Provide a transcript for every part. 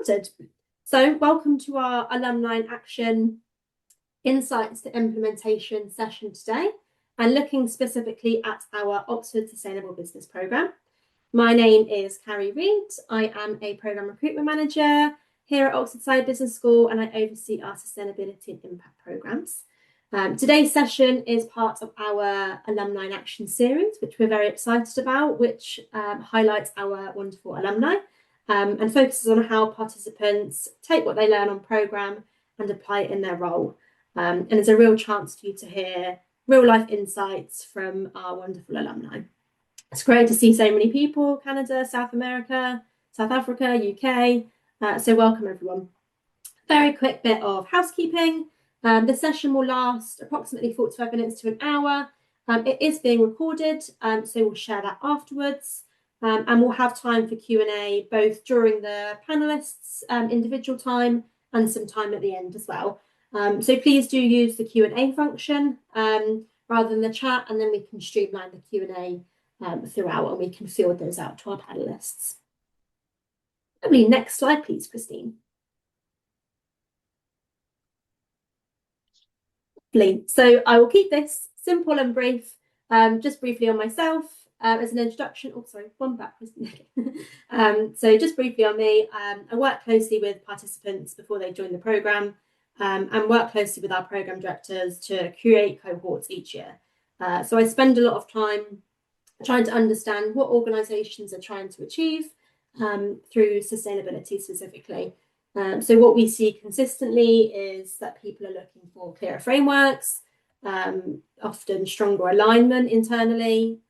Sorted. So welcome to our Alumni in Action Insights to Implementation session today, and looking specifically at our Oxford Sustainable Business Programme. My name is Carrie Reid. I am a Programme Recruitment Manager here at Oxford Saïd Business School, and I oversee our Sustainability and Impact programmes. Today's session is part of our Alumni in Action series, which we're very excited about, which highlights our wonderful alumni and focuses on how participants take what they learn on programme and apply it in their role. And it's a real chance for you to hear real life insights from our wonderful alumni. It's great to see so many people, Canada, South America, South Africa, UK. So welcome everyone. Very quick bit of housekeeping. The session will last approximately 45 minutes to an hour. It is being recorded, so we'll share that afterwards. And we'll have time for Q&A both during the panelists' individual time and some time at the end as well. So please do use the Q&A function rather than the chat, and then we can streamline the Q&A throughout, and we can field those out to our panelists. Lovely. Next slide, please, Christine. Lovely. So I will keep this simple and brief, just briefly on myself. As an introduction, one back. So just briefly on me, I work closely with participants before they join the programme and work closely with our programme directors to create cohorts each year. So I spend a lot of time trying to understand what organisations are trying to achieve through sustainability specifically. So what we see consistently is that people are looking for clearer frameworks, often stronger alignment internally,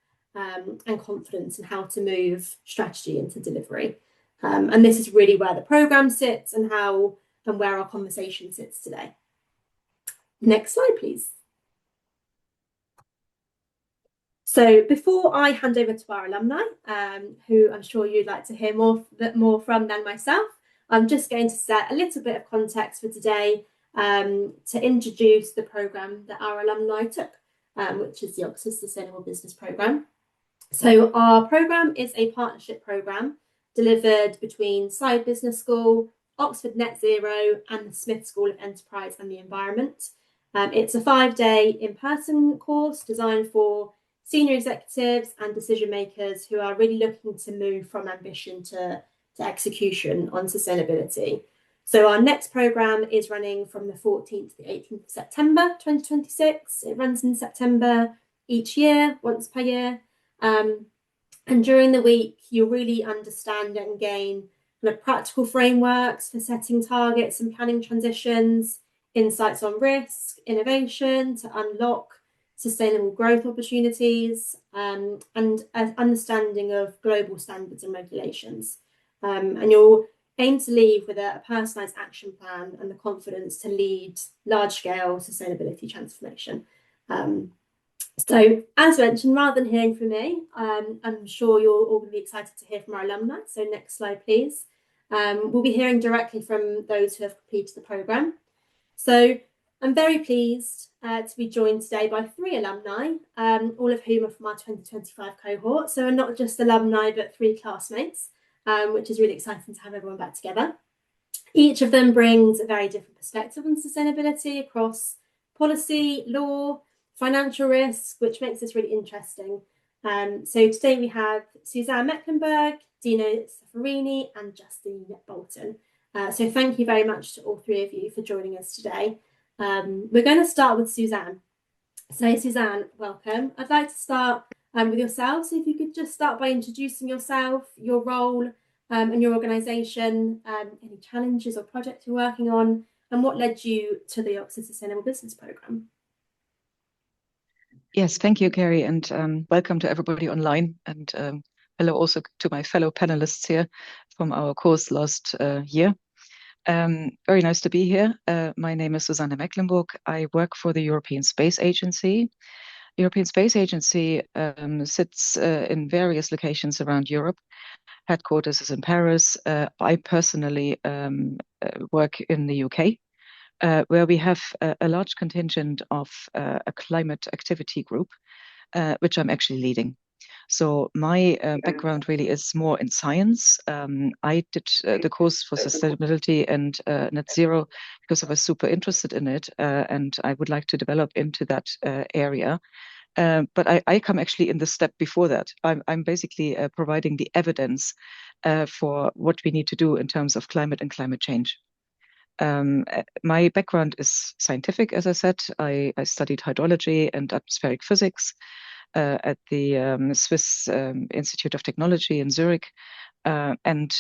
and confidence in how to move strategy into delivery. And this is really where the programme sits and where our conversation sits today. Next slide, please. So before I hand over to our alumni, who I'm sure you'd like to hear more from than myself, I'm just going to set a little bit of context for today to introduce the programme that our alumni took, which is the Oxford Sustainable Business Programme. So our programme is a partnership programme delivered between Saïd Business School, Oxford Net Zero and the Smith School of Enterprise and the Environment. It's a 5-day in-person course designed for senior executives and decision makers who are really looking to move from ambition to execution on sustainability. So our next programme is running from the 14th to the 18th of September 2026. It runs in September each year, once per year. And during the week, you'll really understand and gain practical frameworks for setting targets and planning transitions, insights on risk, innovation to unlock sustainable growth opportunities, and an understanding of global standards and regulations. And you'll aim to leave with a personalised action plan and the confidence to lead large-scale sustainability transformation. So, as mentioned, rather than hearing from me, I'm sure you're all going to be excited to hear from our alumni. So next slide, please. We'll be hearing directly from those who have completed the programme. So I'm very pleased to be joined today by 3 alumni, all of whom are from our 2025 cohort. So not just alumni, but 3 classmates, which is really exciting to have everyone back together. Each of them brings a very different perspective on sustainability across policy, law, financial risk, which makes this really interesting. So today we have Susanne Mecklenburg, Dino Serafini and Justine Bolton. So thank you very much to all 3 of you for joining us today. We're going to start with Susanne. So Susanne, welcome. I'd like to start with yourself. So if you could just start by introducing yourself, your role and your organisation, any challenges or projects you're working on, and what led you to the Oxford Sustainable Business Programme. Yes, thank you, Carrie, and welcome to everybody online, and hello also to my fellow panelists here from our course last year. Very nice to be here. My name is Susanne Mecklenburg. I work for the European Space Agency. The European Space Agency sits in various locations around Europe. Headquarters is in Paris. I personally work in the UK. Where we have a large contingent of a climate activity group, which I'm actually leading. So my background really is more in science. I did the course for sustainability and net zero because I was super interested in it, and I would like to develop into that area. But I come actually in the step before that. I'm basically providing the evidence for what we need to do in terms of climate and climate change. My background is scientific, as I said. I studied hydrology and atmospheric physics at the Swiss Institute of Technology in Zurich. And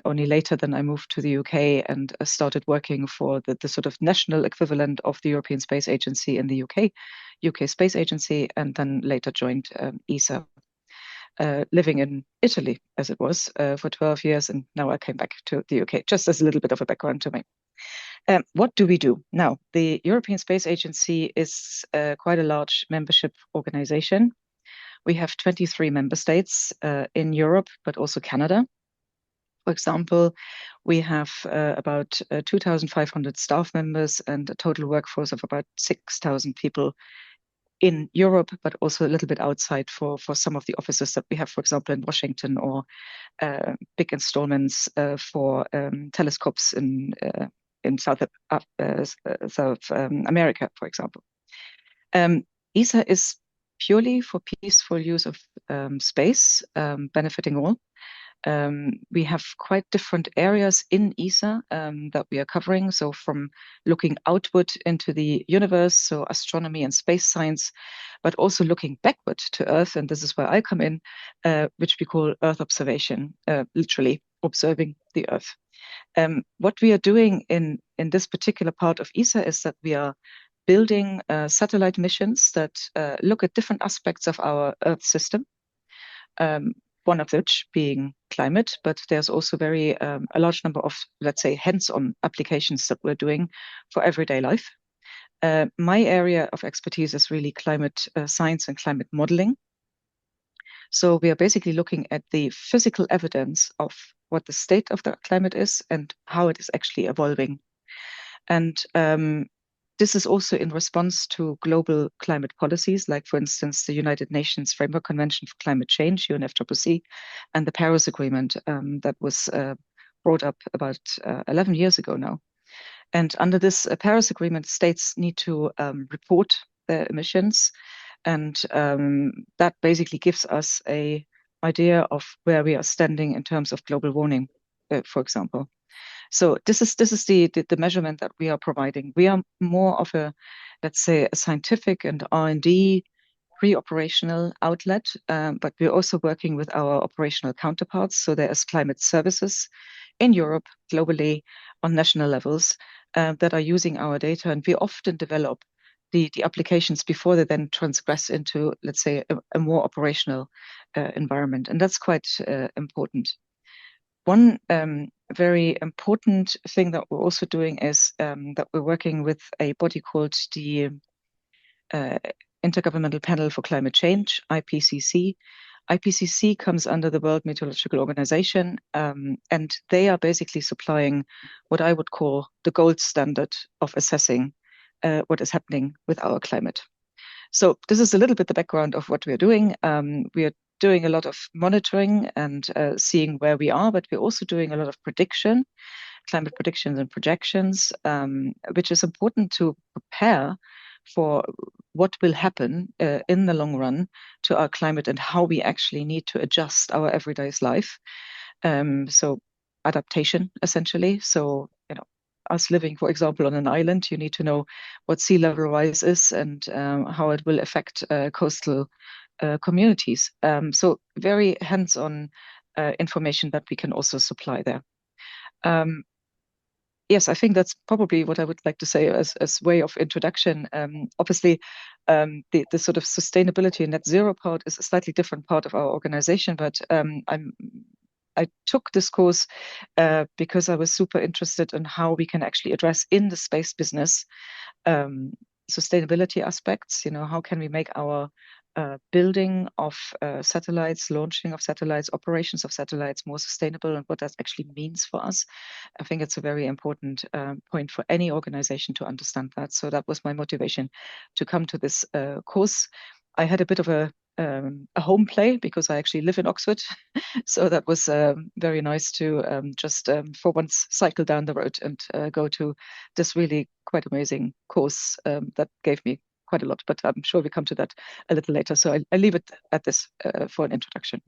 only later then I moved to the UK and started working for the sort of national equivalent of the European Space Agency in the UK, UK Space Agency, and then later joined ESA, living in Italy as it was for 12 years. And now I came back to the UK, just as a little bit of a background to me. What do we do? Now, the European Space Agency is quite a large membership organization. We have 23 member states in Europe, but also Canada. For example, we have about 2,500 staff members and a total workforce of about 6,000 people in Europe, but also a little bit outside for some of the offices that we have, for example, in Washington, or big installments for telescopes in South America, for example. ESA is purely for peaceful use of space, benefiting all. We have quite different areas in ESA that we are covering. So from looking outward into the universe, so astronomy and space science, but also looking backward to Earth, and this is where I come in, which we call Earth observation, literally observing the Earth. What we are doing in this particular part of ESA is that we are building satellite missions that look at different aspects of our Earth system. One of which being climate, but there's also a large number of, let's say, hands-on applications that we're doing for everyday life. My area of expertise is really climate science and climate modeling. So we are basically looking at the physical evidence of what the state of the climate is and how it is actually evolving. And this is also in response to global climate policies, like, for instance, the United Nations Framework Convention for Climate Change, UNFCCC, and the Paris Agreement that was brought up about 11 years ago now. And under this Paris Agreement, states need to report their emissions. And that basically gives us an idea of where we are standing in terms of global warming, for example. So this is the measurement that we are providing. We are more of a, let's say, a scientific and R&D pre-operational outlet, but we're also working with our operational counterparts. So there is climate services in Europe, globally, on national levels that are using our data, and we often develop the applications before they then transgress into, let's say, a more operational environment, and that's quite important. One very important thing that we're also doing is that we're working with a body called the Intergovernmental Panel for Climate Change, IPCC. IPCC comes under the World Meteorological Organization, and they are basically supplying what I would call the gold standard of assessing what is happening with our climate. So this is a little bit the background of what we're doing. We are doing a lot of monitoring and seeing where we are, but we're also doing a lot of prediction, climate predictions and projections, which is important to prepare for what will happen in the long run to our climate and how we actually need to adjust our everyday life. So adaptation, essentially. So, us living, for example, on an island, you need to know what sea level rise is and how it will affect coastal communities. So very hands-on information that we can also supply there. Yes, I think that's probably what I would like to say as way of introduction. Obviously, the sort of sustainability and net zero part is a slightly different part of our organization, but I took this course because I was super interested in how we can actually address in the space business sustainability aspects. How can we make our building of satellites, launching of satellites, operations of satellites more sustainable, and what that actually means for us. I think it's a very important point for any organization to understand that. So that was my motivation to come to this course. I had a bit of a a home play because I actually live in Oxford. So that was very nice to just for once cycle down the road and go to this really quite amazing course that gave me quite a lot. But I'm sure we come to that a little later. So I leave it at this for an introduction.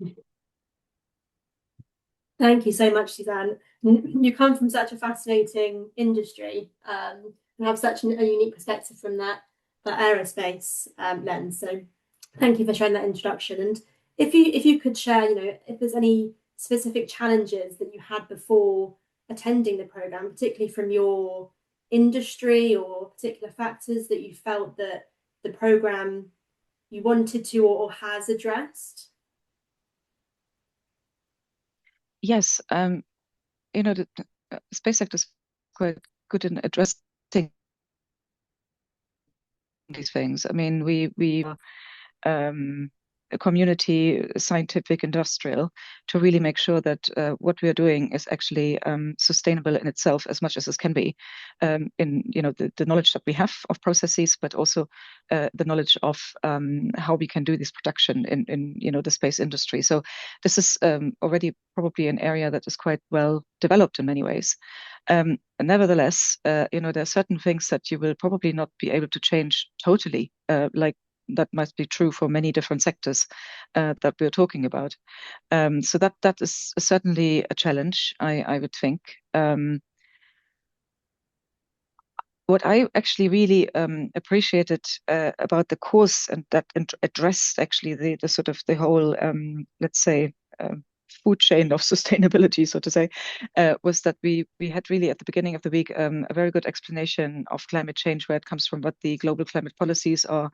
Thank you so much, Susanne. You come from such a fascinating industry and have such a unique perspective from that aerospace lens. So thank you for sharing that introduction. And if you could share, if there's any specific challenges that you had before attending the program, particularly from your industry or particular factors that you felt that the program you wanted to or has addressed. Yes, the space sector is quite good in addressing these things. I mean, we a community, scientific, industrial, to really make sure that what we are doing is actually sustainable in itself as much as it can be, in the knowledge that we have of processes, but also the knowledge of how we can do this production in the space industry. So this is already probably an area that is quite well developed in many ways. Nevertheless, there are certain things that you will probably not be able to change totally, like that must be true for many different sectors that we're talking about. So that is certainly a challenge, I would think. What I actually really appreciated about the course, and that addressed actually the sort of the whole, let's say, food chain of sustainability, so to say, was that we had really at the beginning of the week a very good explanation of climate change, where it comes from, what the global climate policies are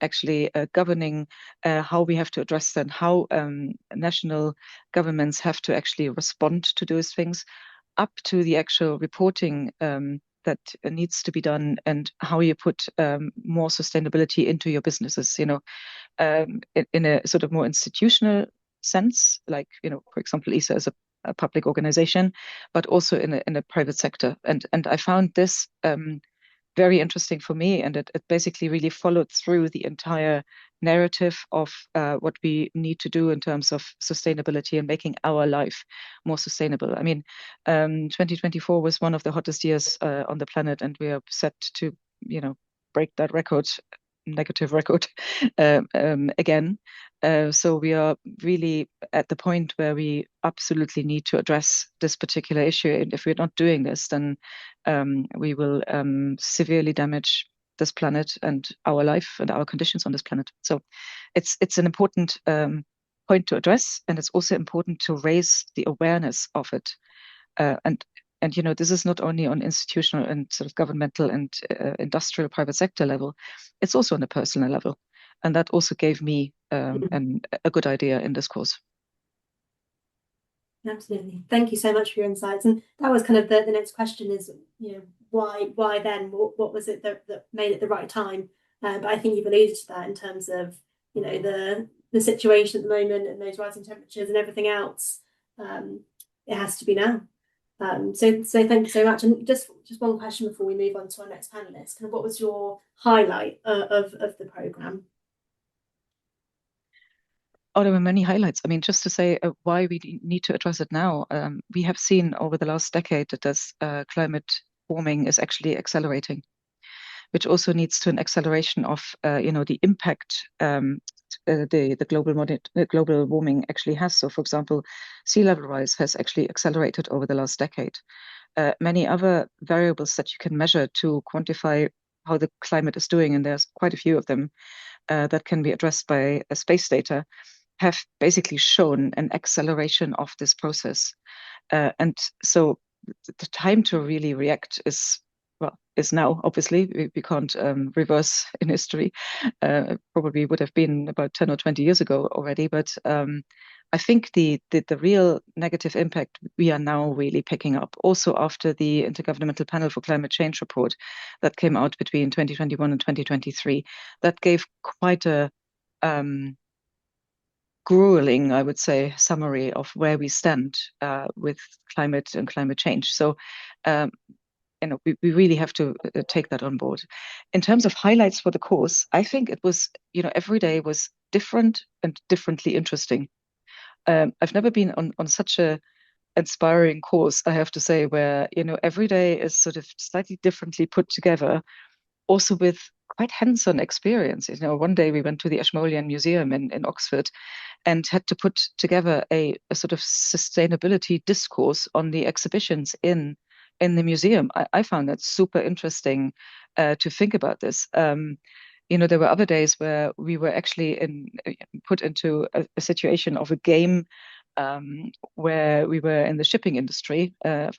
actually governing, how we have to address them, how national governments have to actually respond to those things, up to the actual reporting that needs to be done, and how you put more sustainability into your businesses, in a sort of more institutional sense, like, for example, ESA is a public organization, but also in a private sector. And I found this very interesting for me, and it basically really followed through the entire narrative of what we need to do in terms of sustainability and making our life more sustainable. I mean, 2024 was one of the hottest years on the planet, and we are set to, break that negative record again. So we are really at the point where we absolutely need to address this particular issue. And if we're not doing this, then we will severely damage this planet and our life and our conditions on this planet. So it's an important point to address, and it's also important to raise the awareness of it. And this is not only on institutional and sort of governmental and industrial private sector level, it's also on a personal level. And that also gave me a good idea in this course. Absolutely. Thank you so much for your insights. And that was kind of the next question is, why then? What was it that made it the right time? But I think you've alluded to that in terms of, the situation at the moment and those rising temperatures and everything else. It has to be now. So thank you so much. And just one question before we move on to our next panelist. Kind of what was your highlight of the programme? Oh, there were many highlights. I mean, just to say why we need to address it now. We have seen over the last decade that this climate warming is actually accelerating, which also needs to an acceleration of, the impact the global warming actually has. So, for example, sea level rise has actually accelerated over the last decade. Many other variables that you can measure to quantify how the climate is doing, and there's quite a few of them that can be addressed by space data, have basically shown an acceleration of this process. And so the time to really react is now. Obviously, we can't reverse in history. Probably would have been about 10 or 20 years ago already. But I think the real negative impact we are now really picking up, also after the Intergovernmental Panel for Climate Change report that came out between 2021 and 2023, that gave quite a grueling, I would say, summary of where we stand with climate and climate change. So, we really have to take that on board. In terms of highlights for the course, I think it was, every day was different and differently interesting. I've never been on such a inspiring course, I have to say, where, every day is sort of slightly differently put together, also with quite hands-on experience. One day we went to the Ashmolean Museum in Oxford and had to put together a sort of sustainability discourse on the exhibitions in the museum. I found that super interesting to think about this. There were other days where we were actually put into a situation of a game where we were in the shipping industry,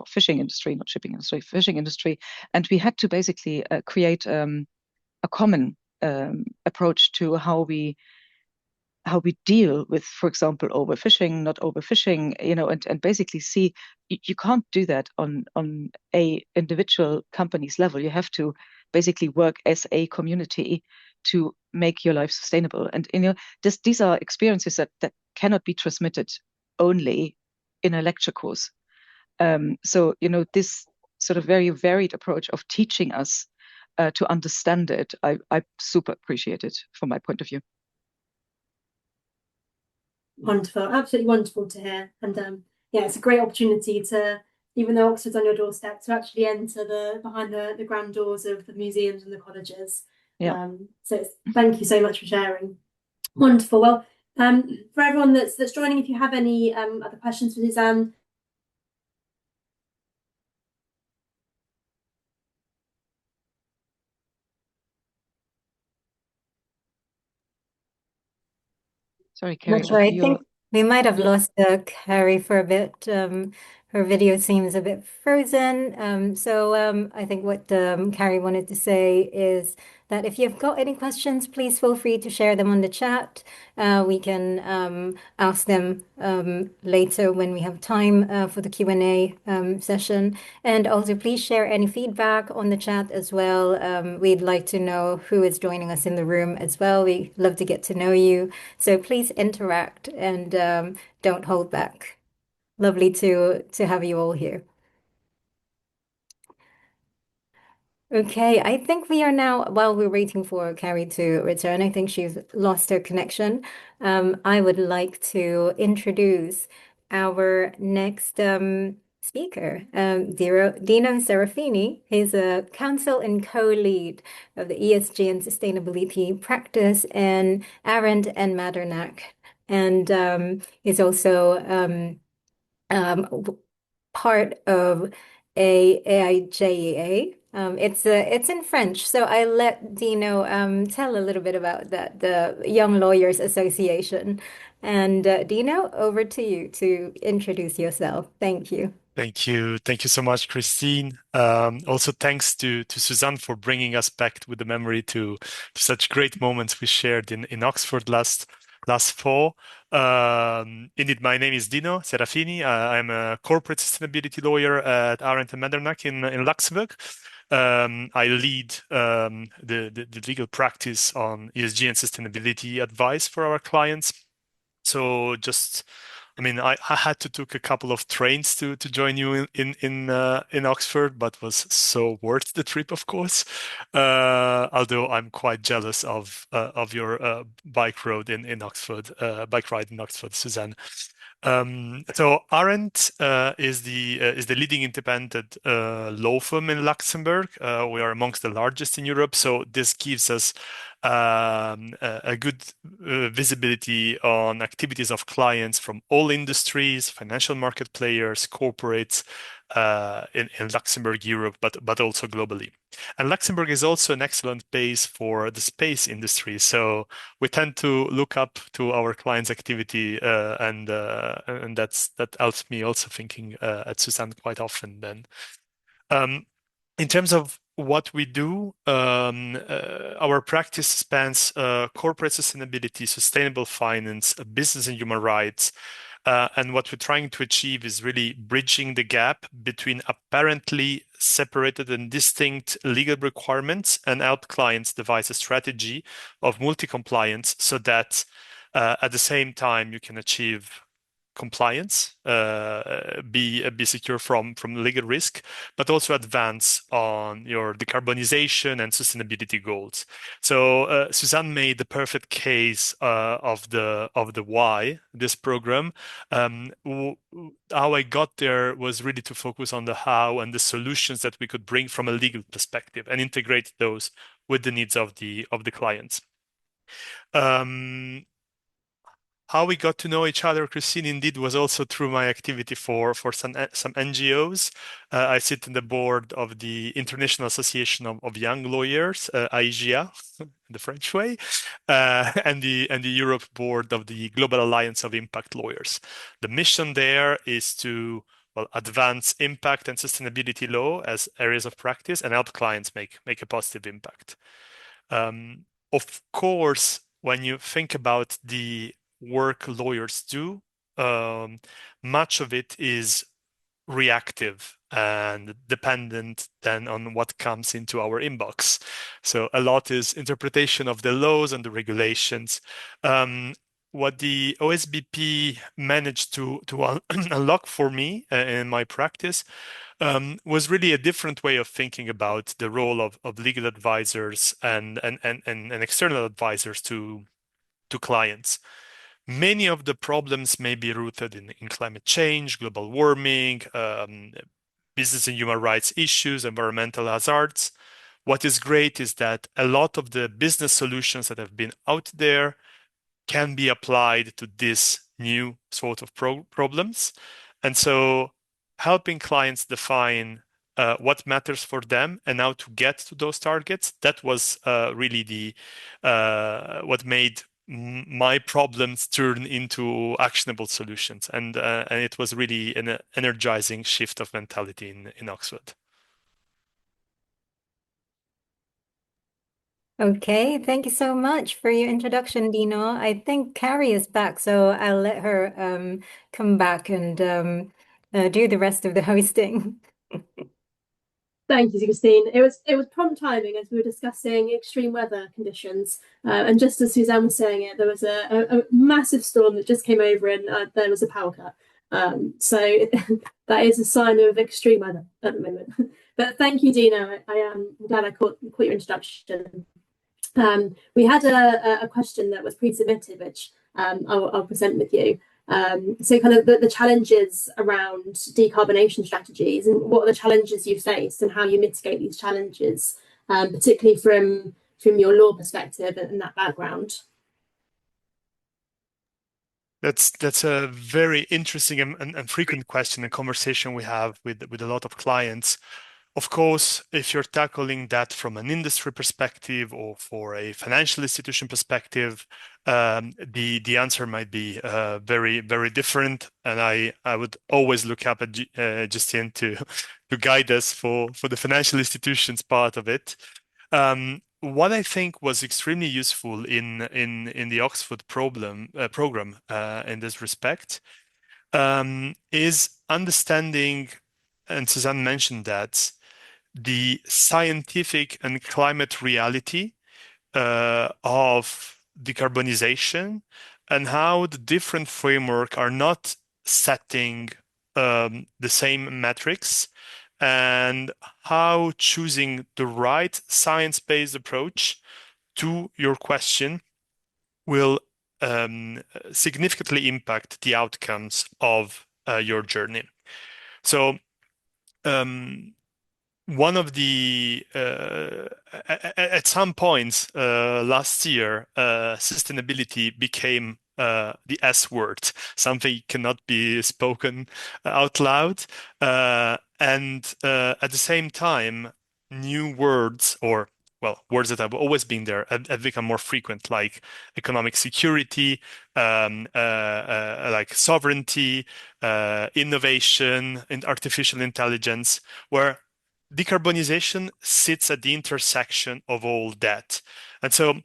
fishing industry, not shipping industry, fishing industry, and we had to basically create a common approach to how we deal with, for example, overfishing, not overfishing, and basically see you can't do that on a individual company's level. You have to basically work as a community to make your life sustainable. And these are experiences that cannot be transmitted only in a lecture course. So this sort of very varied approach of teaching us to understand it, I super appreciate it from my point of view. Wonderful, absolutely wonderful to hear. And yeah, it's a great opportunity to, even though Oxford's on your doorstep, to actually enter behind the grand doors of the museums and the colleges. Yeah. So thank you so much for sharing. Wonderful. Well, for everyone that's joining, if you have any other questions for Susanne, sorry, Carrie. That's right. I think we might have lost Carrie for a bit. Her video seems a bit frozen. So I think what Carrie wanted to say is that if you've got any questions, please feel free to share them on the chat. We can ask them later when we have time for the Q&A session. And also, please share any feedback on the chat as well. We'd like to know who is joining us in the room as well. We love to get to know you. So please interact and don't hold back. Lovely to have you all here. Okay, I think we are now, while we're waiting for Carrie to return, I think she's lost her connection. I would like to introduce our next speaker, Dino Serafini. He's a counsel and co-lead of the ESG and sustainability practice in Arendt and Medernach. And he's also part of AIJEA. It's in French, so I let Dino tell a little bit about that, the Young Lawyers Association. And Dino, over to you to introduce yourself. Thank you. Thank you. Thank you so much, Christine. Also, thanks to Susanne for bringing us back with the memory to such great moments we shared in Oxford last fall. Indeed, my name is Dino Serafini. I'm a corporate sustainability lawyer at Arendt and Medernach in Luxembourg. I lead the legal practice on ESG and sustainability advice for our clients. So I had to take a couple of trains to join you in Oxford, but was so worth the trip, of course. Although I'm quite jealous of your bike ride in Oxford, Susanne. So Arendt is the leading independent law firm in Luxembourg. We are amongst the largest in Europe, so this gives us a good visibility on activities of clients from all industries, financial market players, corporates in Luxembourg, Europe, but also globally. And Luxembourg is also an excellent base for the space industry. So we tend to look up to our clients' activity, and that helps me also thinking at Susanne quite often. Then, in terms of what we do, our practice spans corporate sustainability, sustainable finance, business and human rights. And what we're trying to achieve is really bridging the gap between apparently separated and distinct legal requirements and help clients devise a strategy of multi-compliance so that at the same time you can achieve compliance, be secure from legal risk, but also advance on your decarbonization and sustainability goals. So Susanne made the perfect case of the why this program. How I got there was really to focus on the how and the solutions that we could bring from a legal perspective and integrate those with the needs of the clients. How we got to know each other, Christine, indeed, was also through my activity for some NGOs. I sit in the board of the International Association of Young Lawyers, AIGA, the French way, and the Europe board of the Global Alliance of Impact Lawyers. The mission there is to advance impact and sustainability law as areas of practice and help clients make a positive impact. Of course, when you think about the work lawyers do, much of it is reactive and dependent then on what comes into our inbox. So a lot is interpretation of the laws and the regulations. What the OSBP managed to unlock for me in my practice was really a different way of thinking about the role of legal advisors and external advisors to clients. Many of the problems may be rooted in climate change, global warming, business and human rights issues, environmental hazards. What is great is that a lot of the business solutions that have been out there can be applied to this new sort of problems. And so helping clients define what matters for them and how to get to those targets, that was really the what made my problems turn into actionable solutions. And it was really an energizing shift of mentality in Oxford. Okay, thank you so much for your introduction, Dino. I think Carrie is back, so I'll let her come back and do the rest of the hosting. Thank you, Justine. It was prompt timing as we were discussing extreme weather conditions, and just as Susanne was saying it, there was a massive storm that just came over, and there was a power cut. So that is a sign of extreme weather at the moment. But thank you, Dino. I am glad I caught your introduction. We had a question that was pre-submitted, which I'll present with you. So kind of the challenges around decarbonation strategies and what are the challenges you faced and how you mitigate these challenges, particularly from your law perspective and that background. That's a very interesting and frequent question and conversation we have with a lot of clients. Of course, if you're tackling that from an industry perspective or for a financial institution perspective, the answer might be very, very different. And I would always look up at Justine to guide us for the financial institutions part of it. What I think was extremely useful in the Oxford program in this respect is understanding, and Susanne mentioned that, the scientific and climate reality of decarbonization and how the different framework are not setting the same metrics, and how choosing the right science-based approach to your question will significantly impact the outcomes of your journey. So one of the at some points last year, sustainability became the S word, something cannot be spoken out loud, and at the same time, new words or words that have always been there have become more frequent, like economic security, like sovereignty, innovation, and artificial intelligence, where decarbonization sits at the intersection of all that. And so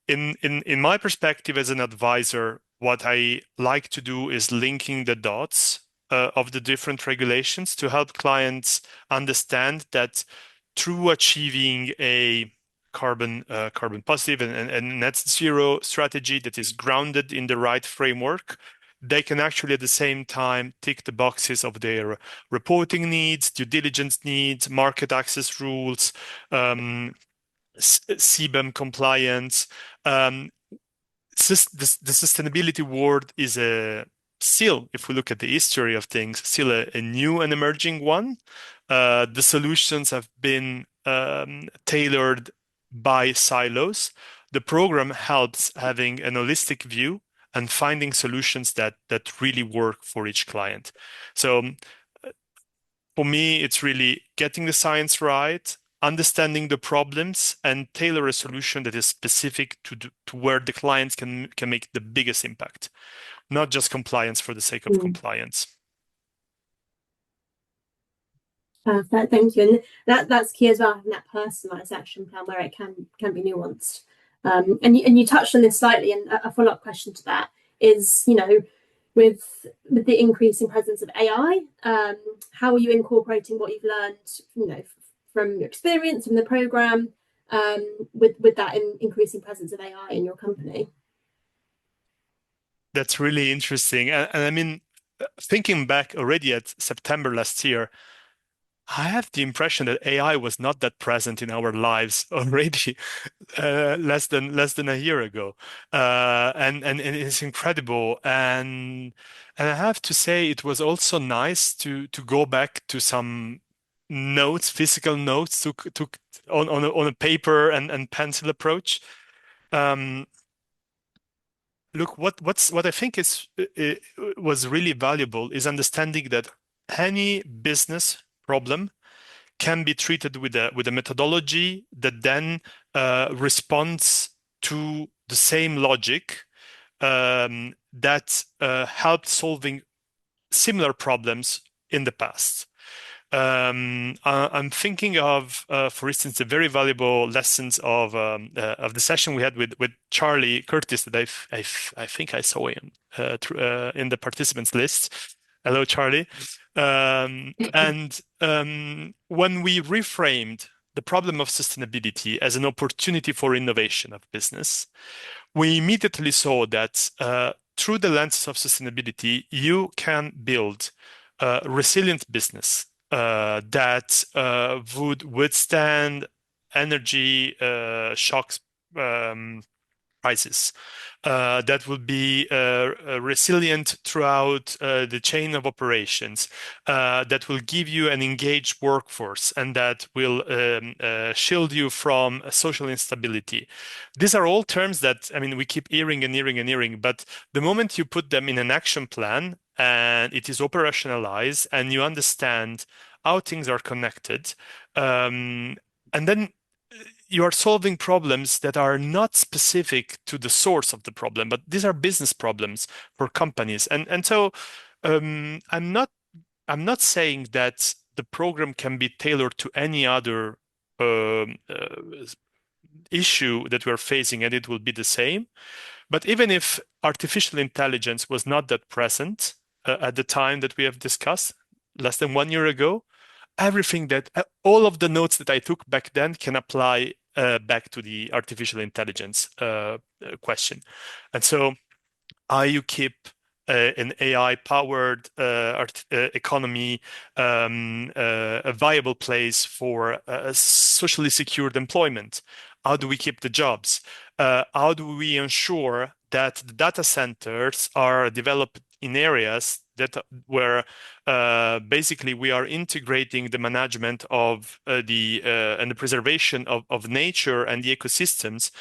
in my perspective as an advisor, what I like to do is linking the dots of the different regulations to help clients understand that through achieving a carbon positive and net zero strategy that is grounded in the right framework, they can actually at the same time tick the boxes of their reporting needs, due diligence needs, market access rules, CBAM compliance. The sustainability world is still, if we look at the history of things, still a new and emerging one. The solutions have been tailored by silos. The program helps having an holistic view and finding solutions that really work for each client. So for me, it's really getting the science right, understanding the problems, and tailor a solution that is specific to where the clients can make the biggest impact, not just compliance for the sake of compliance. Perfect, thank you. And that's key as well, having that personalised action plan where it can be nuanced. And you touched on this slightly, and a follow-up question to that is, with the increasing presence of AI, how are you incorporating what you've learned, from your experience from the program, with that increasing presence of AI in your company? That's really interesting. And I mean, thinking back already at September last year, I have the impression that AI was not that present in our lives already less than a year ago, and it's incredible. And I have to say, it was also nice to go back to some notes, physical notes, took on a paper and pencil approach. Look, what I think was really valuable is understanding that any business problem can be treated with a methodology that then responds to the same logic that helped solving similar problems in the past. I'm thinking of, for instance, the very valuable lessons of the session we had with Charlie Curtis that I think I saw him in the participants list. Hello, Charlie. And when we reframed the problem of sustainability as an opportunity for innovation of business, we immediately saw that through the lenses of sustainability, you can build a resilient business that would withstand energy shocks, prices, that will be resilient throughout the chain of operations, that will give you an engaged workforce, and that will shield you from social instability. These are all terms that, I mean, we keep hearing and hearing and hearing, but the moment you put them in an action plan and it is operationalized and you understand how things are connected, and then you are solving problems that are not specific to the source of the problem, but these are business problems for companies. And so I'm not saying that the program can be tailored to any other issue that we're facing and it will be the same. But even if artificial intelligence was not that present at the time that we have discussed less than 1 year ago, everything that all of the notes that I took back then can apply back to the artificial intelligence question. And so how you keep an AI-powered economy a viable place for socially secured employment? How do we keep the jobs? How do we ensure that the data centers are developed in areas where basically we are integrating the management of and the preservation of nature and the ecosystems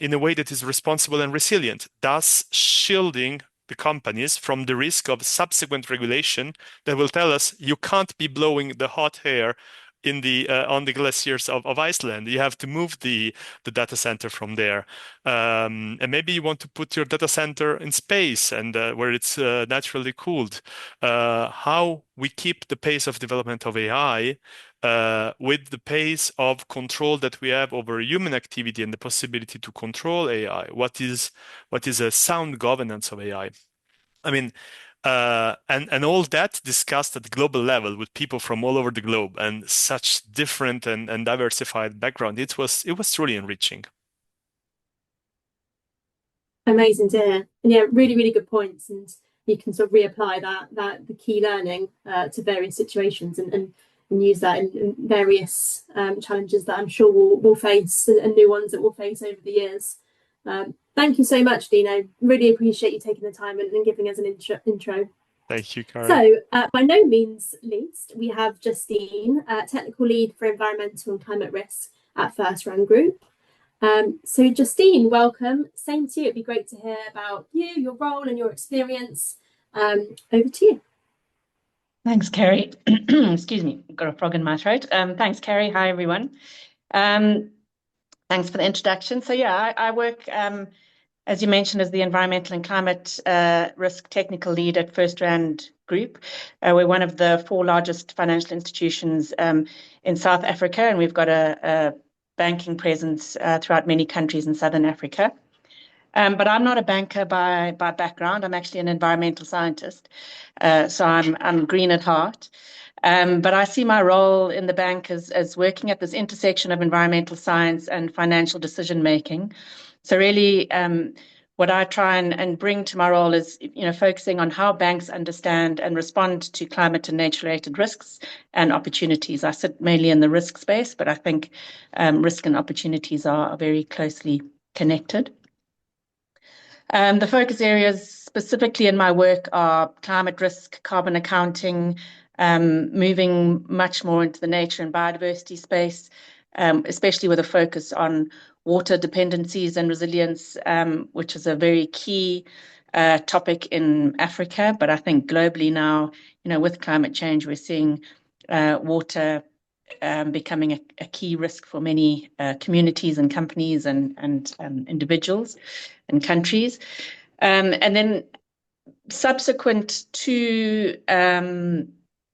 in a way that is responsible and resilient, thus shielding the companies from the risk of subsequent regulation that will tell us you can't be blowing the hot air on the glaciers of Iceland. You have to move the data center from there, and maybe you want to put your data center in space and where it's naturally cooled. How we keep the pace of development of AI with the pace of control that we have over human activity and the possibility to control AI. What is a sound governance of AI? I mean, and all that discussed at the global level with people from all over the globe and such different and diversified background. It was truly enriching. Amazing to hear. And yeah, really, really good points. And you can sort of reapply the key learning to various situations and use that in various challenges that I'm sure we'll face, and new ones that we'll face over the years. Thank you so much, Dino. Really appreciate you taking the time and giving us an intro. Thank you, Karen. So, by no means least, we have Justine, Technical Lead for Environmental and Climate Risk at FirstRand Group. So, Justine, welcome. Same to you. It'd be great to hear about you, your role and your experience. Over to you. Thanks, Carrie. Excuse me, I've got a frog in my throat. Thanks, Carrie. Hi, everyone. Thanks for the introduction. So yeah, I work, as you mentioned, as the Environmental and Climate Risk Technical Lead at FirstRand Group. We're one of the 4 largest financial institutions in South Africa, and we've got a banking presence throughout many countries in Southern Africa. But I'm not a banker by background. I'm actually an environmental scientist, so I'm green at heart. But I see my role in the bank as working at this intersection of environmental science and financial decision making. So really, what I try and bring to my role is, focusing on how banks understand and respond to climate and nature-related risks and opportunities. I sit mainly in the risk space, but I think risk and opportunities are very closely connected. The focus areas specifically in my work are climate risk, carbon accounting, moving much more into the nature and biodiversity space, especially with a focus on water dependencies and resilience, which is a very key topic in Africa. But I think globally now, with climate change, we're seeing water becoming a key risk for many communities and companies and individuals and countries. And then subsequent to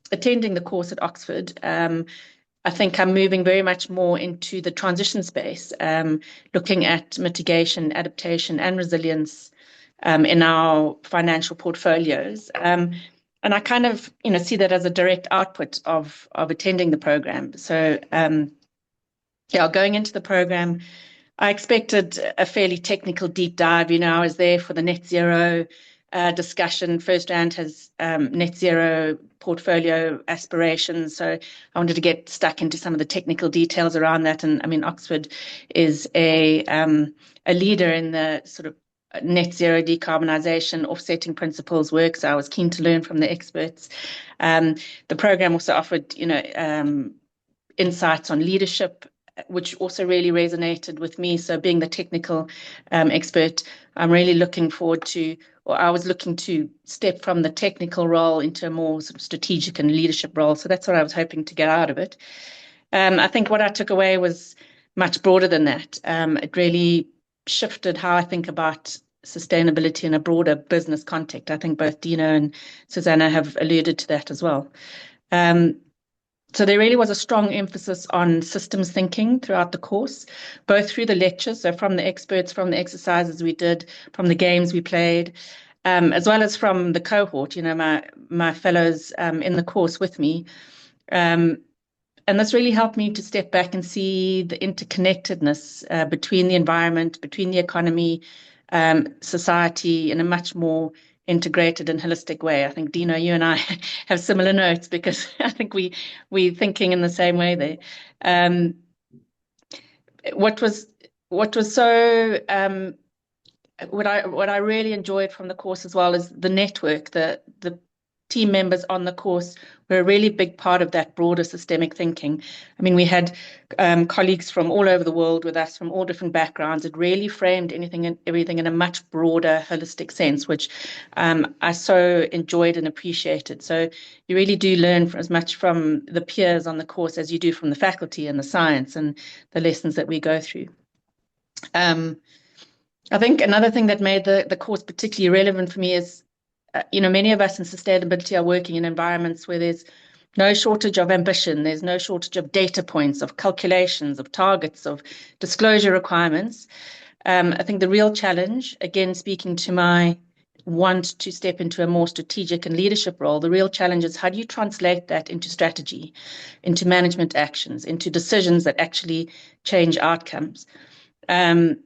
attending the course at Oxford, I think I'm moving very much more into the transition space, looking at mitigation, adaptation, and resilience in our financial portfolios. And I kind of, see that as a direct output of attending the program. So, going into the program, I expected a fairly technical deep dive. I was there for the net zero discussion. FirstRand has net zero portfolio aspirations, so I wanted to get stuck into some of the technical details around that. And I mean, Oxford is a leader in the sort of net zero decarbonisation offsetting principles work, so I was keen to learn from the experts. The program also offered, insights on leadership, which also really resonated with me. So being the technical expert, I'm really looking forward to, or I was looking to step from the technical role into a more sort of strategic and leadership role. So that's what I was hoping to get out of it. I think what I took away was much broader than that. It really shifted how I think about sustainability in a broader business context. I think both Dino and Susanne have alluded to that as well. So there really was a strong emphasis on systems thinking throughout the course, both through the lectures, so from the experts, from the exercises we did, from the games we played, as well as from the cohort, my fellows in the course with me. And this really helped me to step back and see the interconnectedness between the environment, between the economy, society in a much more integrated and holistic way. I think, Dino, you and I have similar notes because I think we're thinking in the same way there. What I really enjoyed from the course as well is the network. The team members on the course were a really big part of that broader systemic thinking. I mean, we had colleagues from all over the world with us from all different backgrounds. It really framed anything and everything in a much broader, holistic sense, which I so enjoyed and appreciated. So you really do learn as much from the peers on the course as you do from the faculty and the science and the lessons that we go through. I think another thing that made the course particularly relevant for me is many of us in sustainability are working in environments where there's no shortage of ambition, there's no shortage of data points, of calculations, of targets, of disclosure requirements. I think the real challenge, again, speaking to my want to step into a more strategic and leadership role, the real challenge is how do you translate that into strategy, into management actions, into decisions that actually change outcomes. And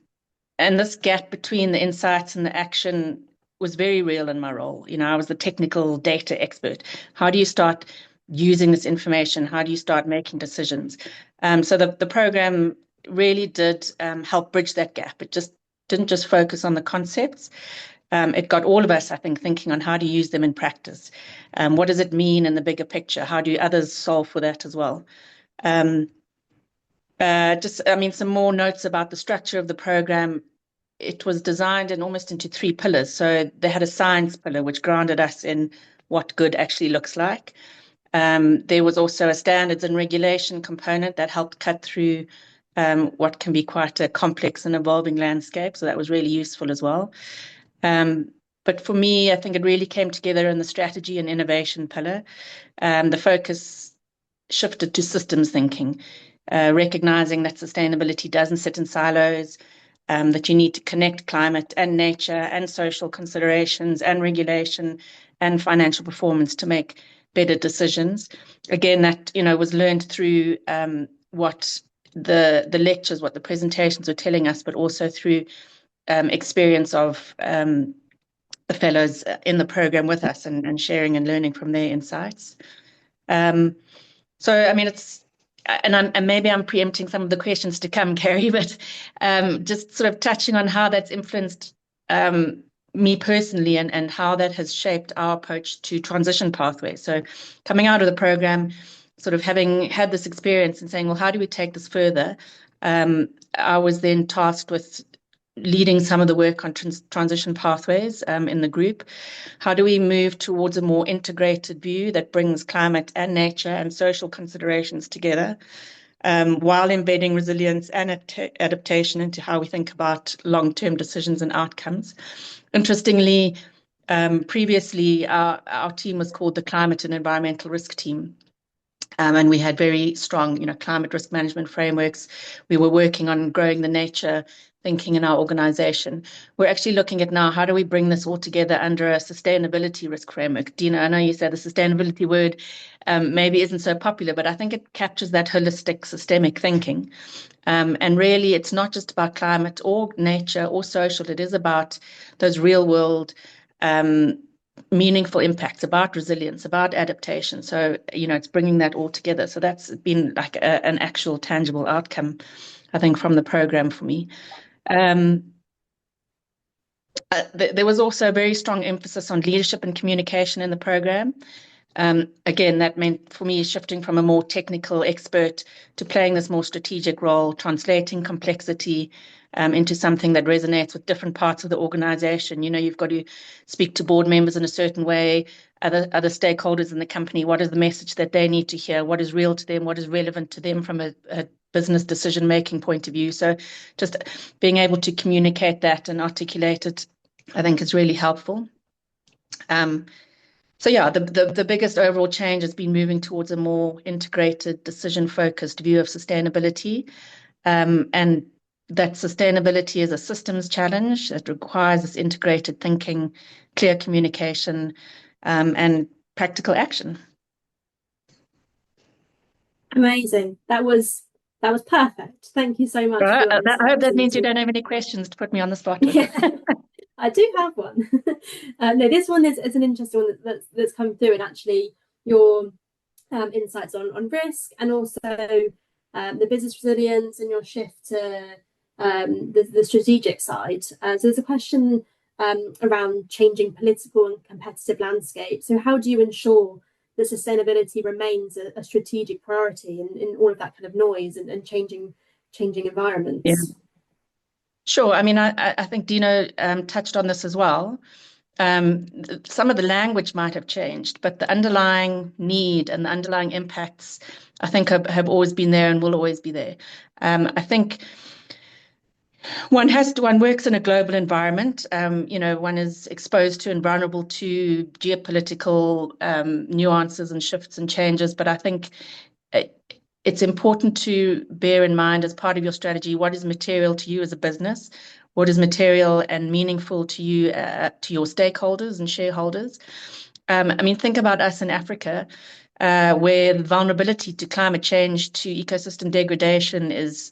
this gap between the insights and the action was very real in my role. I was the technical data expert. How do you start using this information? How do you start making decisions? So the program really did help bridge that gap. It just didn't just focus on the concepts. It got all of us, I think, thinking on how to use them in practice. What does it mean in the bigger picture? How do others solve for that as well? Some more notes about the structure of the program. It was designed almost into 3 pillars. So they had a science pillar, which grounded us in what good actually looks like. There was also a standards and regulation component that helped cut through what can be quite a complex and evolving landscape. So that was really useful as well. But for me, I think it really came together in the strategy and innovation pillar. The focus shifted to systems thinking, recognizing that sustainability doesn't sit in silos, that you need to connect climate and nature and social considerations and regulation and financial performance to make better decisions. Again, that was learned through what the lectures, what the presentations were telling us, but also through experience of the fellows in the program with us and sharing and learning from their insights. Maybe I'm preempting some of the questions to come, Carrie, but just sort of touching on how that's influenced me personally and how that has shaped our approach to transition pathways. So coming out of the program, sort of having had this experience and saying, well, how do we take this further? I was then tasked with leading some of the work on transition pathways in the group. How do we move towards a more integrated view that brings climate and nature and social considerations together, while embedding resilience and adaptation into how we think about long-term decisions and outcomes? Interestingly, previously our team was called the Climate and Environmental Risk Team. And we had very strong, climate risk management frameworks. We were working on growing the nature thinking in our organization. We're actually looking at now, how do we bring this all together under a sustainability risk framework? Dino, I know you said the sustainability word maybe isn't so popular, but I think it captures that holistic systemic thinking. And really, it's not just about climate or nature or social. It is about those real world meaningful impacts, about resilience, about adaptation. So, it's bringing that all together. So that's been like an actual tangible outcome, I think, from the program for me. There was also a very strong emphasis on leadership and communication in the program. Again, that meant for me shifting from a more technical expert to playing this more strategic role, translating complexity into something that resonates with different parts of the organization. You've got to speak to board members in a certain way, other stakeholders in the company. What is the message that they need to hear? What is real to them? What is relevant to them from a business decision-making point of view? So just being able to communicate that and articulate it, I think, is really helpful. So yeah, the biggest overall change has been moving towards a more integrated, decision-focused view of sustainability. And that sustainability is a systems challenge that requires this integrated thinking, clear communication, and practical action. Amazing. That was perfect. Thank you so much. I hope that means you don't have any questions to put me on the spot with. Yeah, I do have one. No, this one is an interesting one that's come through, and actually your insights on risk and also the business resilience and your shift to the strategic side. So there's a question around changing political and competitive landscape. So how do you ensure that sustainability remains a strategic priority in all of that kind of noise and changing environments? Yeah. Sure. I mean, I think Dino touched on this as well. Some of the language might have changed, but the underlying need and the underlying impacts, I think, have always been there and will always be there. I think one works in a global environment. One is exposed to and vulnerable to geopolitical nuances and shifts and changes. But I think it's important to bear in mind as part of your strategy what is material to you as a business, what is material and meaningful to you, to your stakeholders and shareholders. Think about us in Africa, where the vulnerability to climate change, to ecosystem degradation is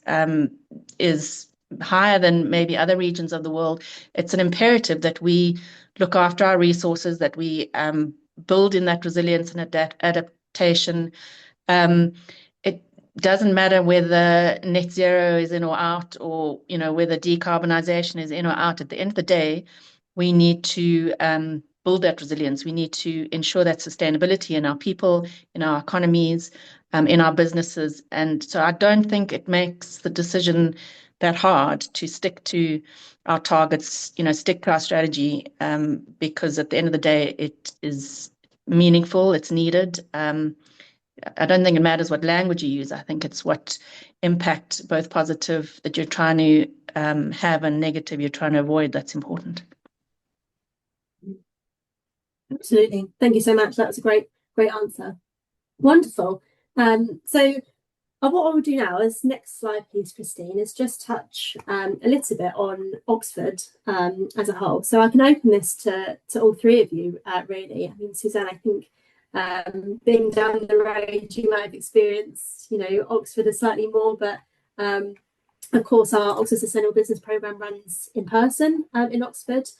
higher than maybe other regions of the world. It's an imperative that we look after our resources, that we build in that resilience and adaptation. It doesn't matter whether net zero is in or out, or whether decarbonisation is in or out. At the end of the day, we need to build that resilience. We need to ensure that sustainability in our people, in our economies, in our businesses. And so I don't think it makes the decision that hard to stick to our targets, stick to our strategy, because at the end of the day, it is meaningful, it's needed. I don't think it matters what language you use. I think it's what impact, both positive that you're trying to have and negative you're trying to avoid, that's important. Absolutely. Thank you so much. That was a great answer. Wonderful. So what I'll do now is, next slide, please, Christine, is just touch a little bit on Oxford as a whole. So I can open this to all three of you, really. I mean, Susanne, I think being down the road, you might have experienced, Oxford is slightly more, but of course, our Oxford Sustainable Business Programme runs in person in Oxford.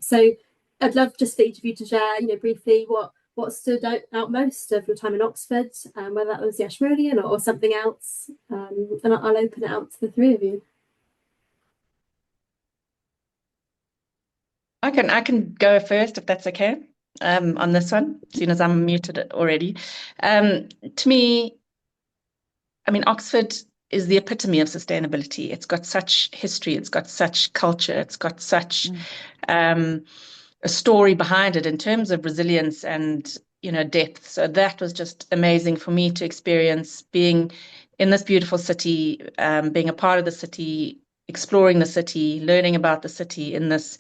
So I'd love just for each of you to share, briefly what stood out most of your time in Oxford, whether that was the Ashmolean or something else. And I'll open it out to the three of you. I can go first if that's okay, on this one, seeing as I'm muted already. To me, I mean, Oxford is the epitome of sustainability. It's got such history, it's got such culture, it's got such a story behind it in terms of resilience and depth. So that was just amazing for me to experience, being in this beautiful city, being a part of the city, exploring the city, learning about the city in this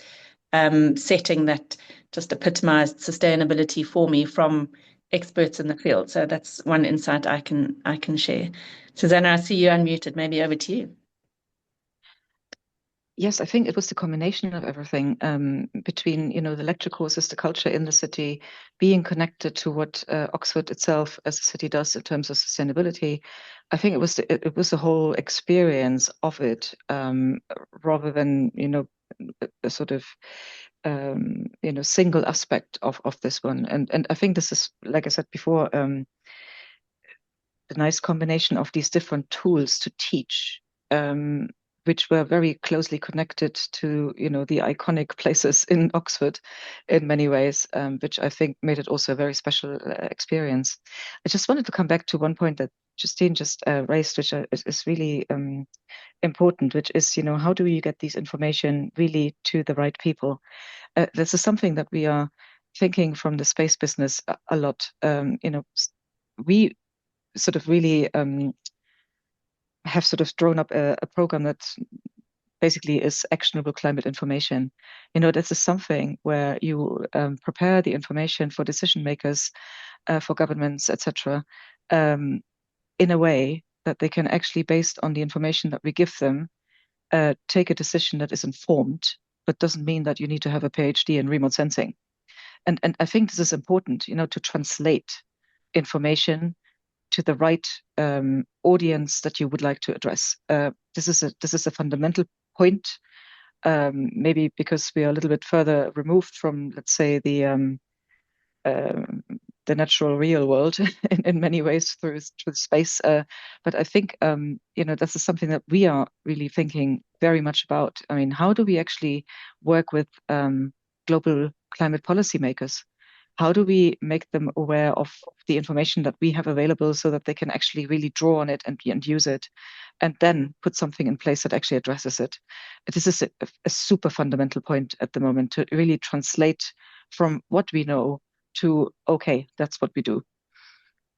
setting that just epitomized sustainability for me from experts in the field. So that's one insight I can share. Susanna, I see you unmuted. Maybe over to you. Yes, I think it was the combination of everything, between the lecture courses, the culture in the city, being connected to what Oxford itself as a city does in terms of sustainability. I think it was the whole experience of it, rather than a sort of single aspect of this one. And I think this is, like I said before, the nice combination of these different tools to teach, which were very closely connected to the iconic places in Oxford in many ways, which I think made it also a very special experience. I just wanted to come back to one point that Justine just raised, which is really important, which is how do you get these information really to the right people? This is something that we are thinking from the space business a lot. We sort of really have sort of drawn up a program that basically is actionable climate information. This is something where you prepare the information for decision makers, for governments, etc., in a way that they can actually, based on the information that we give them, take a decision that is informed, but doesn't mean that you need to have a PhD in remote sensing. And I think this is important, to translate information to the right audience that you would like to address. This is a fundamental point, maybe because we are a little bit further removed from, let's say, the natural real world in many ways through space. But I think this is something that we are really thinking very much about. I mean, how do we actually work with global climate policymakers? How do we make them aware of the information that we have available so that they can actually really draw on it and use it, and then put something in place that actually addresses it? This is a super fundamental point at the moment, to really translate from what we know to, okay, that's what we do.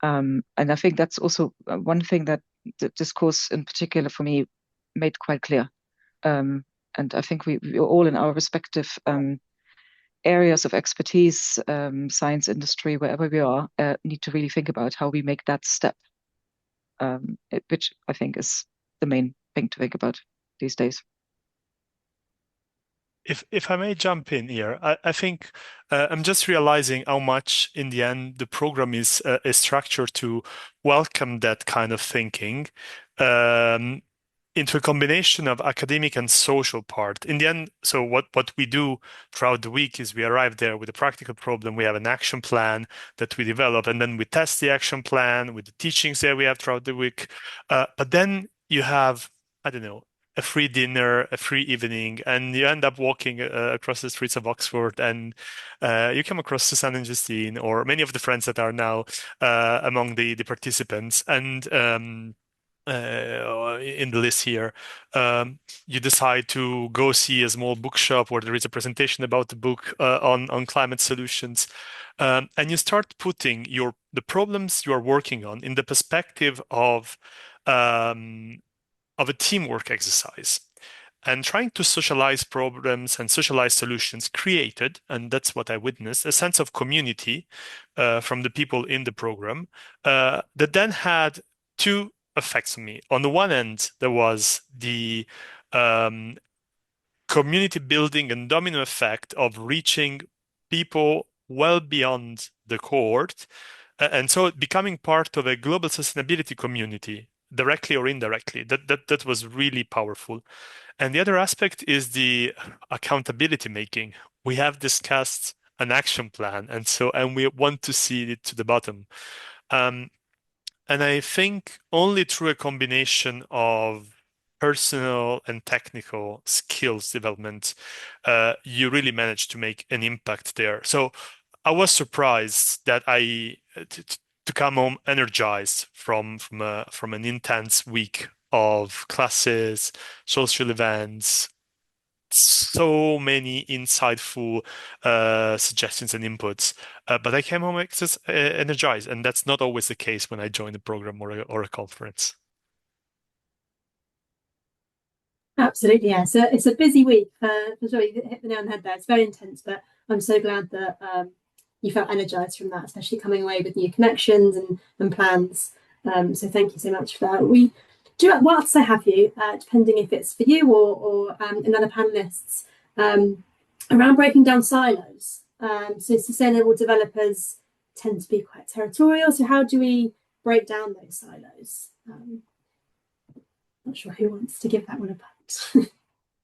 And I think that's also one thing that the discourse in particular for me made quite clear. And I think we all in our respective areas of expertise, science industry, wherever we are, need to really think about how we make that step, which I think is the main thing to think about these days. If I may jump in here, I think I'm just realizing how much in the end the program is structured to welcome that kind of thinking. into a combination of academic and social part. In the end, so what we do throughout the week is we arrive there with a practical problem. We have an action plan that we develop, and then we test the action plan with the teachings that we have throughout the week. But then you have, I don't know, a free dinner, a free evening, and you end up walking across the streets of Oxford, and you come across Susanne and Justine, or many of the friends that are now among the participants, and in the list here, you decide to go see a small bookshop where there is a presentation about the book on climate solutions, and you start putting the problems you are working on in the perspective of a teamwork exercise. And trying to socialize problems and socialize solutions created, and that's what I witnessed, a sense of community from the people in the program that then had two effects on me. On the one end, there was the community building and domino effect of reaching people well beyond the cohort, and so becoming part of a global sustainability community, directly or indirectly. That was really powerful. And the other aspect is the accountability making. We have discussed an action plan, and we want to see it to the bottom. And I think only through a combination of personal and technical skills development, you really manage to make an impact there. So I was surprised that to come home energized from an intense week of classes, social events, so many insightful suggestions and inputs. But I came home energized, and that's not always the case when I join a program or a conference. Absolutely, yeah. So it's a busy week for sure. You hit the nail on the head there. It's very intense, but I'm so glad that you felt energized from that, especially coming away with new connections and plans. So thank you so much for that. We do, whilst I have you, depending if it's for you or another panelists, around breaking down silos. So sustainable developers tend to be quite territorial. So how do we break down those silos? Not sure who wants to give that one a punt.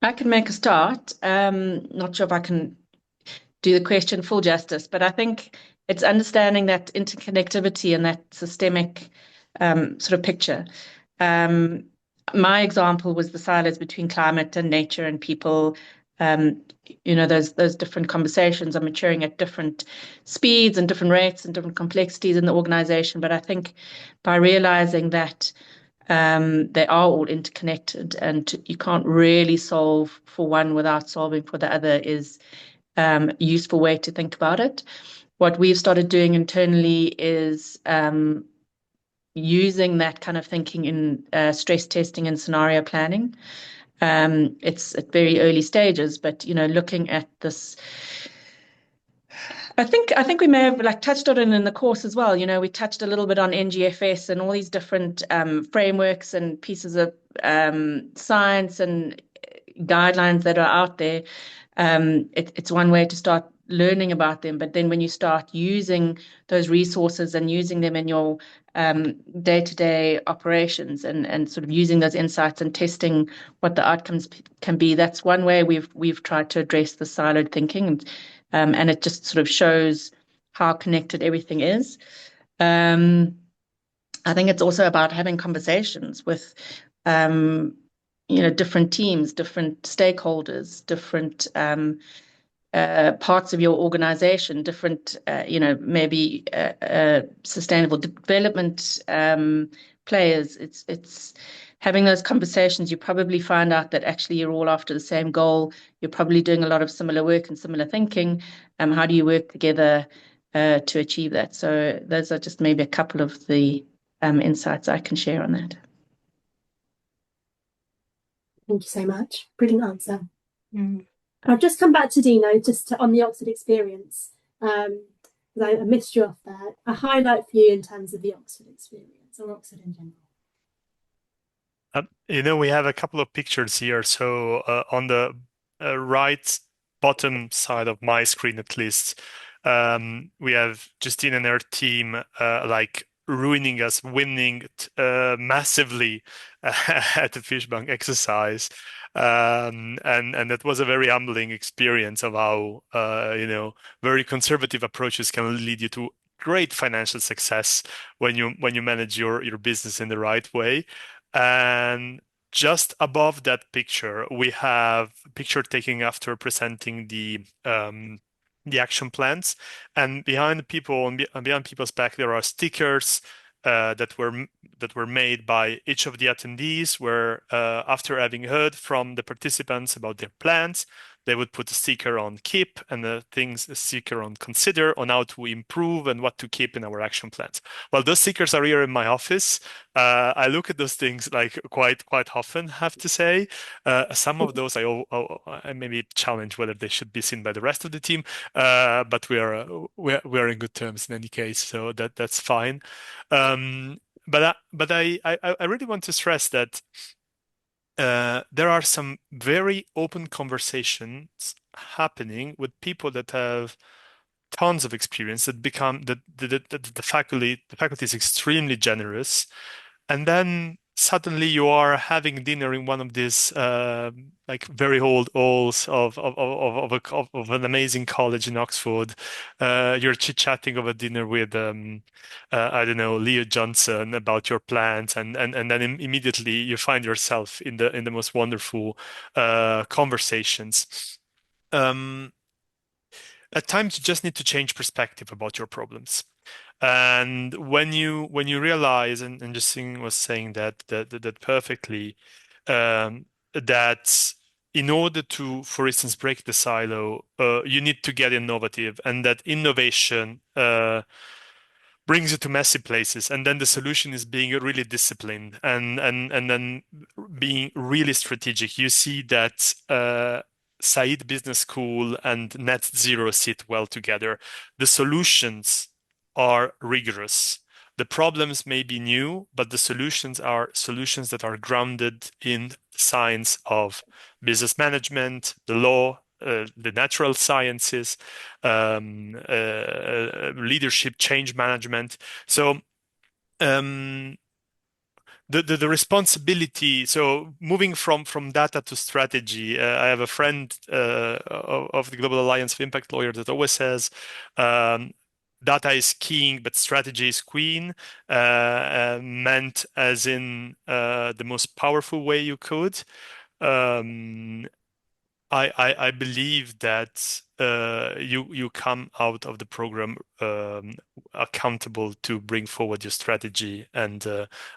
I can make a start. Not sure if I can do the question full justice, but I think it's understanding that interconnectivity and that systemic sort of picture. My example was the silos between climate and nature and people. Those different conversations are maturing at different speeds and different rates and different complexities in the organization. But I think by realizing that they are all interconnected and you can't really solve for one without solving for the other is a useful way to think about it. What we've started doing internally is using that kind of thinking in stress testing and scenario planning. It's at very early stages, but looking at this, I think we may have touched on it in the course as well. We touched a little bit on NGFS and all these different frameworks and pieces of science and guidelines that are out there. It's one way to start learning about them, but then when you start using those resources and using them in your day-to-day operations and sort of using those insights and testing what the outcomes can be, that's one way we've tried to address the siloed thinking, and it just sort of shows how connected everything is. I think it's also about having conversations with different teams, different stakeholders, different parts of your organization, different, maybe sustainable development players. It's having those conversations. You probably find out that actually you're all after the same goal. You're probably doing a lot of similar work and similar thinking. How do you work together to achieve that? So those are just maybe a couple of the insights I can share on that. Thank you so much. Brilliant answer. I'll just come back to Dino, on the Oxford experience. I missed you off there. A highlight for you in terms of the Oxford experience or Oxford in general. We have a couple of pictures here. So on the right bottom side of my screen, at least, we have Justine and her team ruining us, winning massively at the fish bank exercise. And that was a very humbling experience of how very conservative approaches can lead you to great financial success when you manage your business in the right way. And just above that picture, we have a picture taken after presenting the action plans, and behind people's back there are stickers that were made by each of the attendees, where after having heard from the participants about their plans, they would put a sticker on keep and a sticker on consider, on how to improve and what to keep in our action plans. Well, those stickers are here in my office. I look at those things like quite often, have to say. Some of those I maybe challenge whether they should be seen by the rest of the team, but we are in good terms in any case, so that's fine. But I really want to stress that there are some very open conversations happening with people that have tons of experience, that become the faculty is extremely generous, and then suddenly you are having dinner in one of these like very old halls of an amazing college in Oxford. You're chit-chatting over dinner with I don't know, Leo Johnson about your plans, and then immediately you find yourself in the most wonderful conversations. At times you just need to change perspective about your problems. And when you realize, and Justine was saying that perfectly, that in order to, for instance, break the silo, you need to get innovative, and that innovation brings you to messy places, and then the solution is being really disciplined and then being really strategic. You see that Saïd Business School and Net Zero sit well together. The solutions are rigorous. The problems may be new, but the solutions are solutions that are grounded in the science of business management, the law, the natural sciences, leadership, change management. So the responsibility, so moving from data to strategy, I have a friend of the Global Alliance of Impact Lawyers that always says, data is king, but strategy is queen, meant as in the most powerful way you could. I believe that you come out of the program accountable to bring forward your strategy and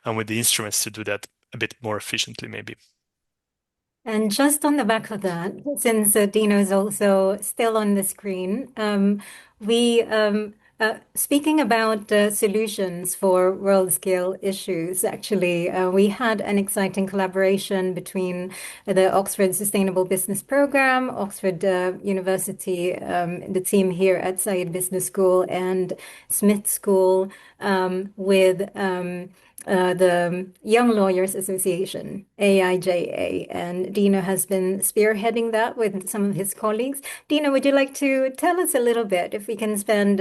with the instruments to do that a bit more efficiently, maybe. And just on the back of that, since Dino is also still on the screen, speaking about solutions for world-scale issues, actually, we had an exciting collaboration between the Oxford Sustainable Business Program, Oxford University, the team here at Saïd Business School, and Smith School with the Young Lawyers Association, AIJA, and Dino has been spearheading that with some of his colleagues. Dino, would you like to tell us a little bit, if we can spend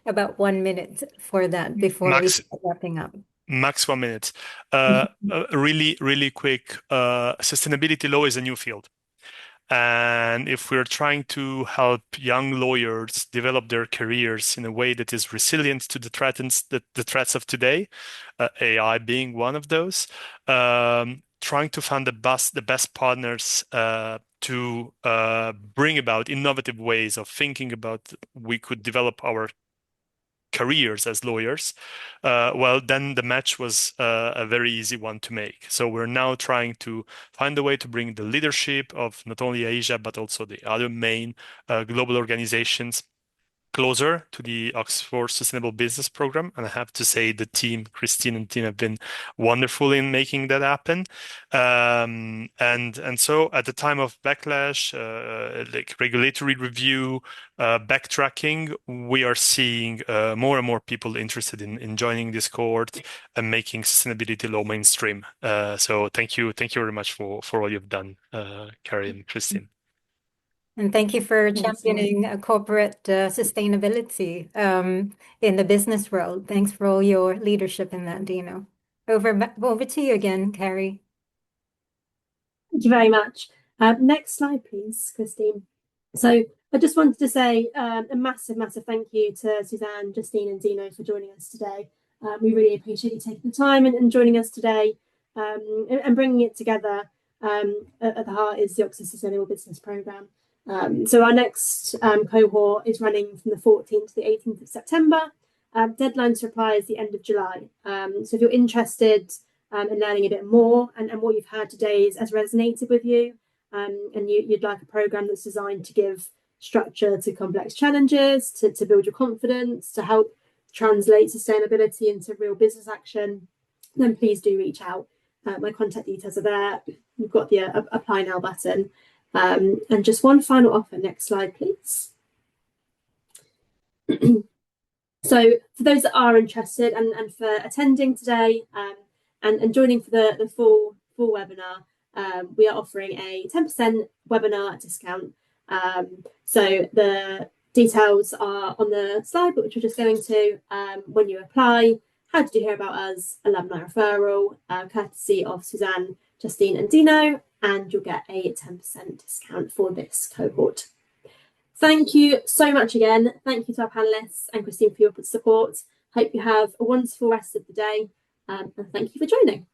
about 1 minute for that before we start wrapping up? Max 1 minute. Really quick. Sustainability law is a new field. And if we're trying to help young lawyers develop their careers in a way that is resilient to the threats of today, AI being one of those, trying to find the best partners to bring about innovative ways of thinking about we could develop our careers as lawyers, well, then the match was a very easy one to make. So we're now trying to find a way to bring the leadership of not only Asia, but also the other main global organizations closer to the Oxford Sustainable Business Program. And I have to say the team, Christine and team, have been wonderful in making that happen. And so at the time of backlash, like regulatory review, backtracking, we are seeing more and more people interested in joining this cohort and making sustainability law mainstream. So thank you very much for all you've done, Carrie and Christine. And thank you for championing corporate sustainability in the business world. Thanks for all your leadership in that, Dino. Over to you again, Carrie. Thank you very much. Next slide, please, Christine. So I just wanted to say a massive thank you to Susanne, Justine and Dino for joining us today. We really appreciate you taking the time and joining us today and bringing it together. At the heart is the Oxford Sustainable Business Programme. So our next cohort is running from the 14th to the 18th of September. Deadline to apply is the end of July. So if you're interested in learning a bit more and what you've heard today has resonated with you, and you'd like a programme that's designed to give structure to complex challenges, to build your confidence, to help translate sustainability into real business action, then please do reach out. My contact details are there. You've got the apply now button. And just one final offer. Next slide, please. So for those that are interested and for attending today and joining for the full webinar, we are offering a 10% webinar discount. So the details are on the slide, but which we're just going to when you apply, how did you hear about us, alumni referral, courtesy of Susanne, Justine and Dino, and you'll get a 10% discount for this cohort. Thank you so much again. Thank you to our panelists and Christine for your support. Hope you have a wonderful rest of the day, and thank you for joining.